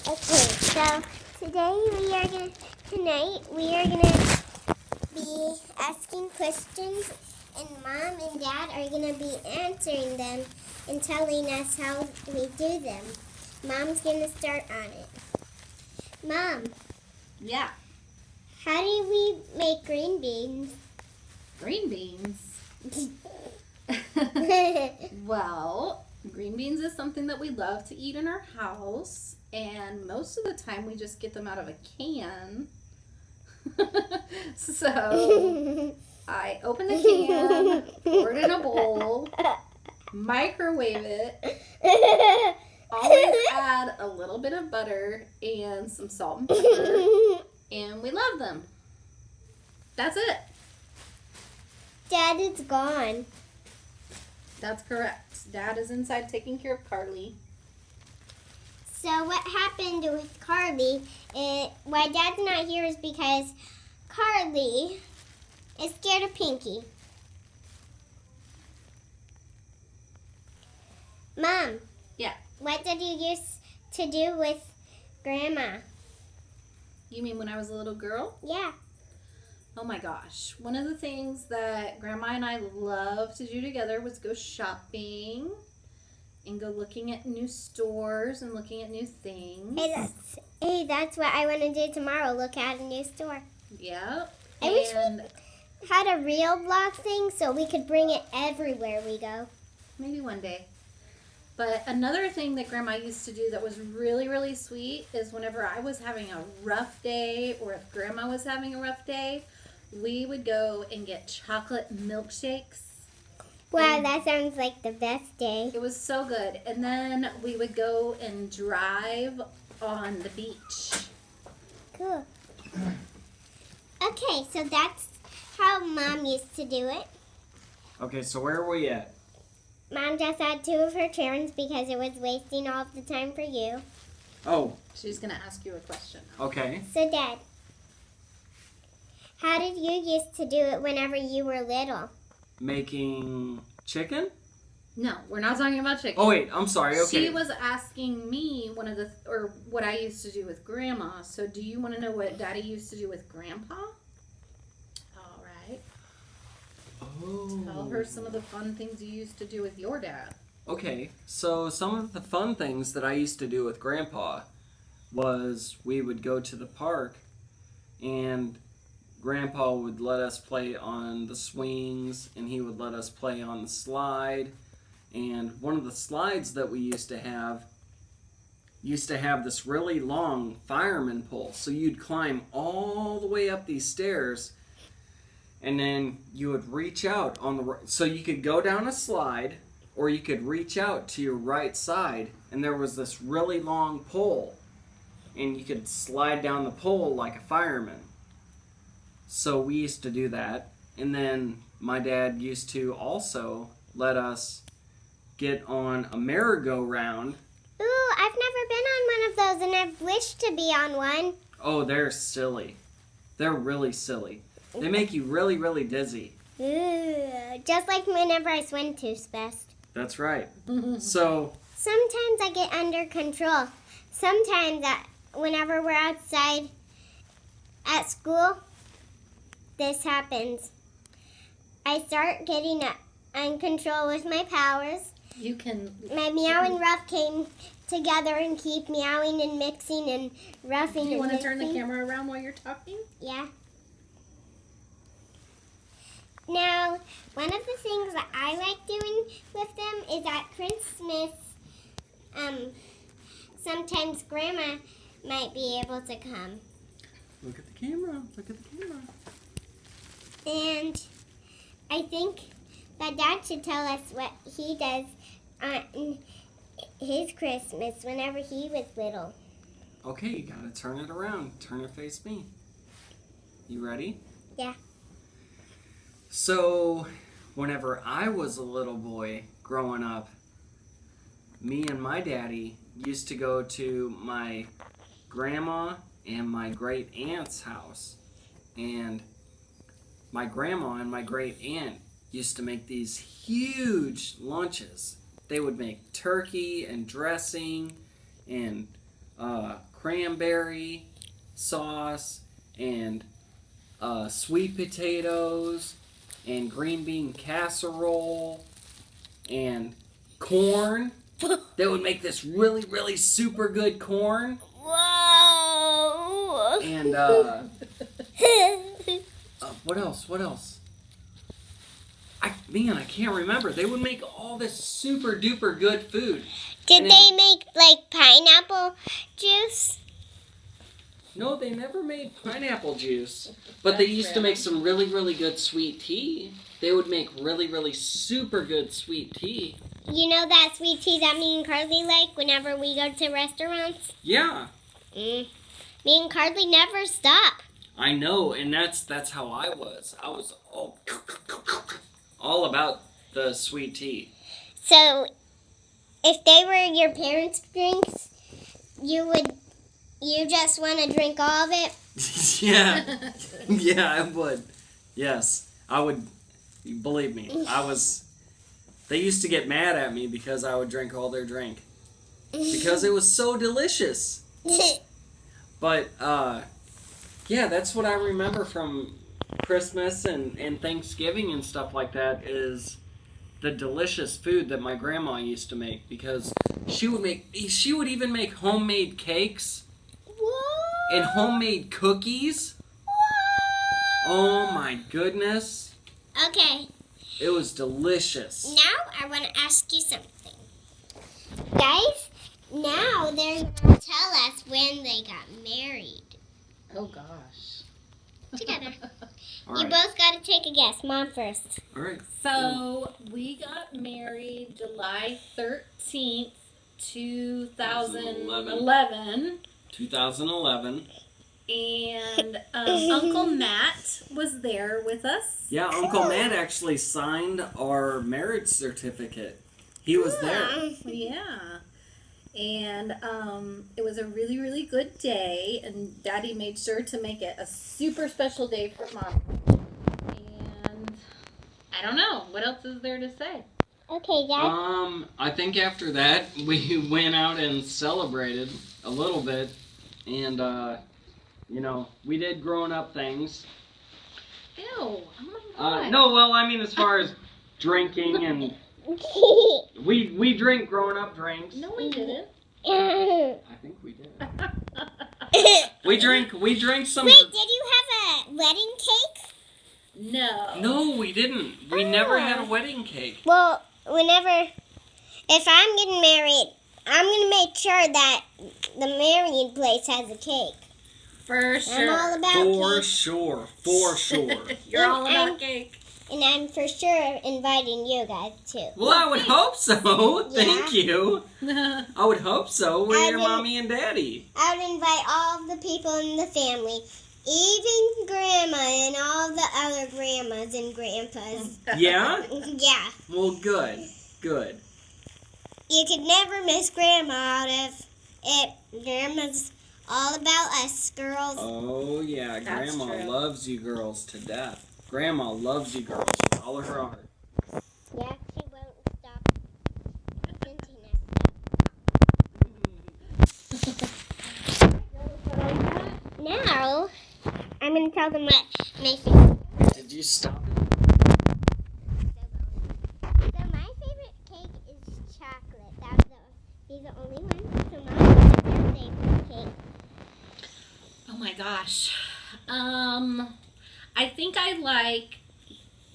Okay, so tonight we are gonna be asking questions, and Mom and Dad are gonna be answering them and telling us how we do them. Mom's gonna start on it. Mom, Yeah. how do we make green beans? Green beans. Well, green beans is something that we love to eat in our house, and most of the time we just get them out of a can. So I open the can, pour it in a bowl, microwave it, always add a little bit of butter and some salt and pepper, and we love them. That's it. Dad is gone. That's correct. Dad is inside taking care of Carly. So what happened with Carly, why Dad's not here is because Carly is scared of Pinky. Mom. Yeah. What did you used to do with Grandma? You mean when I was a little girl? Yeah. Oh my gosh. One of the things that Grandma and I loved to do together was go shopping and go looking at new stores and looking at new things. Hey, that's what I want to do tomorrow, look at a new store. Yep. I wish we had a real block thing so we could bring it everywhere we go. Maybe one day. But another thing that Grandma used to do that was really, really sweet is whenever I was having a rough day, or if Grandma was having a rough day, we would go and get chocolate milkshakes. Wow, that sounds like the best day. It was so good. And then we would go and drive on the beach. Cool. Okay, so that's how Mom used to do it. Okay, so where are we at? Mom just had 2 of her turns because it was wasting all of the time for you. Oh, She's going to ask you a question. okay. So, Dad, how did you used to do it whenever you were little? Making chicken? No, we're not talking about chicken. Oh, wait, I'm sorry, okay. She was asking me what I used to do with Grandma. So do you want to know what Daddy used to do with Grandpa? All right. Oh. Tell her some of the fun things you used to do with your dad. Okay, so some of the fun things that I used to do with Grandpa was we would go to the park and Grandpa would let us play on the swings and he would let us play on the slide. And one of the slides that we used to have this really long fireman pole. So you'd climb all the way up these stairs and then you would reach out on the right. So you could go down a slide or you could reach out to your right side and there was this really long pole and you could slide down the pole like a fireman. So we used to do that. And then my dad used to also let us get on a merry-go-round. Ooh, I've never been on one of those and I've wished to be on one. Oh, they're silly. They're really silly. They make you really, really dizzy. Ooh, just like whenever I swim too fast. That's right. So, Sometimes I get under control. Sometimes whenever we're outside at school, this happens. I start getting in control with my powers. You can. My meow and rough came together and keep meowing and mixing and roughing Do you and want to turn the mixing. camera around while you're talking? Yeah. Now, one of the things that I like doing with them is at Christmas, sometimes Grandma might be able to come. look at the camera. Look at the camera. And I think that Dad should tell us what he does on his Christmas whenever he was little. Okay, you gotta turn it around. Turn it face me. You ready? Yeah. So, whenever I was a little boy growing up, me and my daddy used to go to my grandma and my great aunt's house. And my grandma and my great aunt used to make these huge lunches. They would make turkey and dressing and cranberry sauce and sweet potatoes and green bean casserole and corn. They would make this really, really super good corn. Whoa! And what else? What else? I can't remember. They would make all this super duper good food. Did And they make like pineapple juice? No, they never made pineapple juice. But they used to make some really, really good sweet tea. They would make really, really super good sweet tea. You know that sweet tea that me and Carly like whenever we go to restaurants? Yeah, Me and Carly never stop. I know, and that's how I was. I was all about the sweet tea. So, if they were your parents' drinks, you just want to drink all of it? Yeah. Yeah, I would. Yes, I would. Believe me, they used to get mad at me because I would drink all their drink. Because it was so delicious. But, yeah, that's what I remember from Christmas and Thanksgiving and stuff like that is the delicious food that my grandma used to make. Because she would even make homemade cakes and homemade cookies. Oh my goodness. Okay, It was delicious. now I want to ask you something. Guys, now they're going to tell us when they got married. Oh gosh. Together. All You right. both got to take a guess. Mom first. All right. So we got married July 13th, 2011. 2011. And Uncle Matt was there with us. Yeah, Uncle Matt actually signed our marriage certificate. He was there. Yeah. And it was a really, really good day. And Daddy made sure to make it a super special day for Mom. And I don't know. What else is there to say? Okay, Dad. I think after that we went out and celebrated a little bit, and we did grown up things. Ew. Oh my God. No, well, I mean as far as drinking and we drink grown up drinks. No, we didn't. I think we did. We drank some. Wait, did you have a wedding cake? No. No, we didn't. We never had a wedding cake. Well, if I'm getting married, I'm going to make sure that the married place has a cake. For sure. I'm all about For cake. sure. You're all And about I'm- cake. And I'm for sure inviting you guys too. Well, I would hope so. Thank you. Oh I would hope so. We're your I would- mommy and daddy. I would invite all of the people in the family, even Grandma and all the other grandmas and grandpas. Yeah? Yeah. Well, good. Good. You could never miss Grandma out of it. Grandma's all about us girls. Oh, yeah. That's Grandma true. loves you girls to death. Grandma loves you girls with all of her heart. Yeah, she won't stop scenting us. Now, I'm going to tell them what Mason. Did you stop it? So my favorite cake is chocolate. He's the only one. So Mom, what's your favorite cake? Oh my gosh. I think I like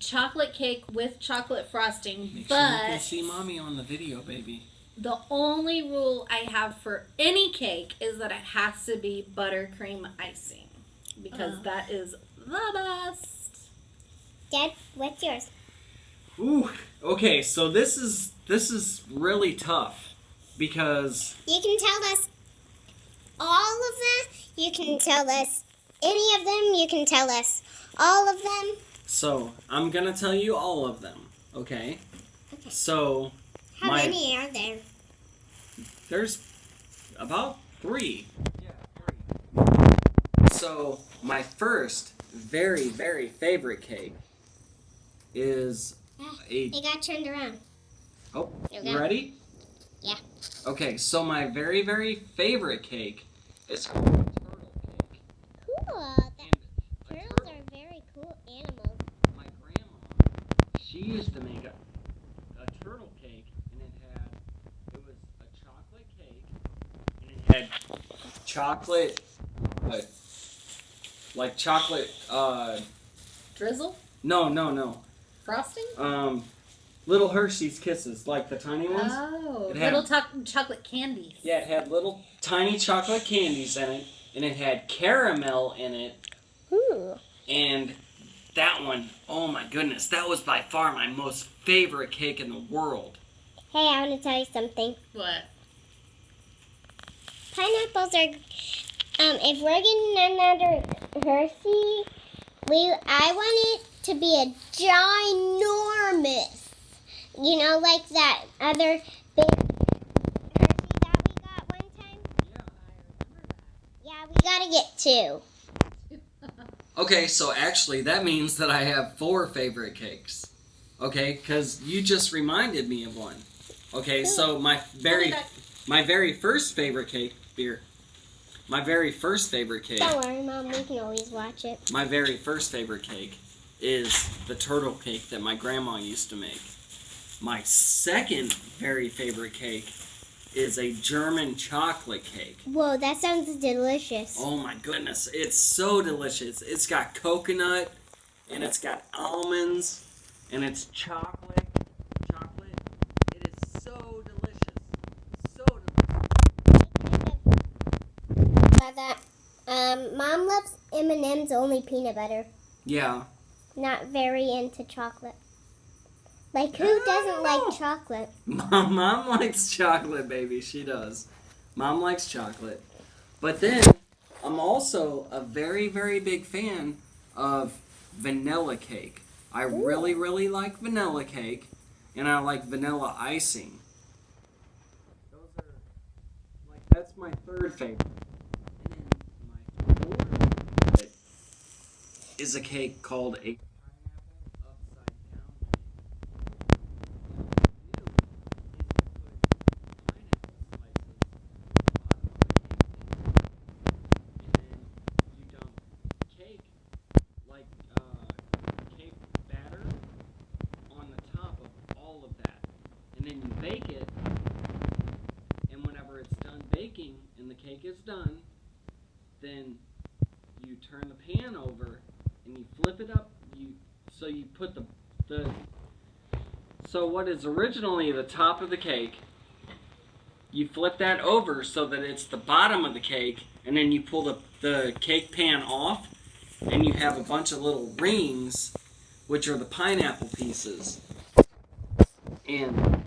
chocolate cake with chocolate frosting, Make sure you can but see mommy on the video, baby. the only rule I have for any cake is that it has to be buttercream icing because that is the best. Dad, what's yours? Ooh. Okay, so this is really tough because You can tell us all of them. You can tell us any of them. You can tell us all of them. so I'm gonna tell you all of them. Okay. Okay. So How many are there? there's about 3. Yeah, 3. So my first very, very favorite cake is a. They got turned around. Oh, You you go. ready? Yeah. Okay, so my very, very favorite cake It's called a turtle cake. Cool. And a Turtles turtle, are very cool animals. my grandma, she used to make a turtle cake, and it was a chocolate cake, and it had chocolate, like chocolate, Drizzle? no. Frosting? Little Hershey's Kisses, like the tiny ones. Oh, It had- little chocolate candies. Yeah, it had little tiny chocolate candies in it, and it had caramel in it, Ooh. and that one, oh my goodness, that was by far my most favorite cake in the world. Hey, I want to tell you something. What? Pineapples are. If we're getting another Hershey, I want it to be a ginormous. You know, like that other big Hershey that we got one time. Yeah, we gotta get two. Okay, so actually that means that I have 4 favorite cakes. Okay, because you just reminded me of one. Okay, so my very first favorite cake, my very first favorite cake, Don't worry, Mom. We can always watch it. my very first favorite cake is the turtle cake that my grandma used to make. My second very favorite cake is a German chocolate cake. Whoa, that sounds delicious. Oh my goodness, it's so delicious. It's got coconut, and it's got almonds, and it's chocolate. It is so delicious. So delicious. About that. Mom loves M&M's only peanut butter. Yeah. Not very into chocolate. Like, who I doesn't don't like know. chocolate? Mom likes chocolate, baby. She does. Mom likes chocolate. But then, I'm also a very, very big fan of vanilla cake. I really, really like vanilla cake, and I like vanilla icing. Those are, that's my third favorite. And then my fourth favorite is a cake called a pineapple upside down cake. Cake batter on the top of all of that, and then you bake it. And whenever it's done baking and the cake is done, then you turn the pan over and you flip it up. So you put so what is originally the top of the cake, you flip that over so that it's the bottom of the cake, and then you pull the cake pan off, and you have a bunch of little rings, which are the pineapple pieces. And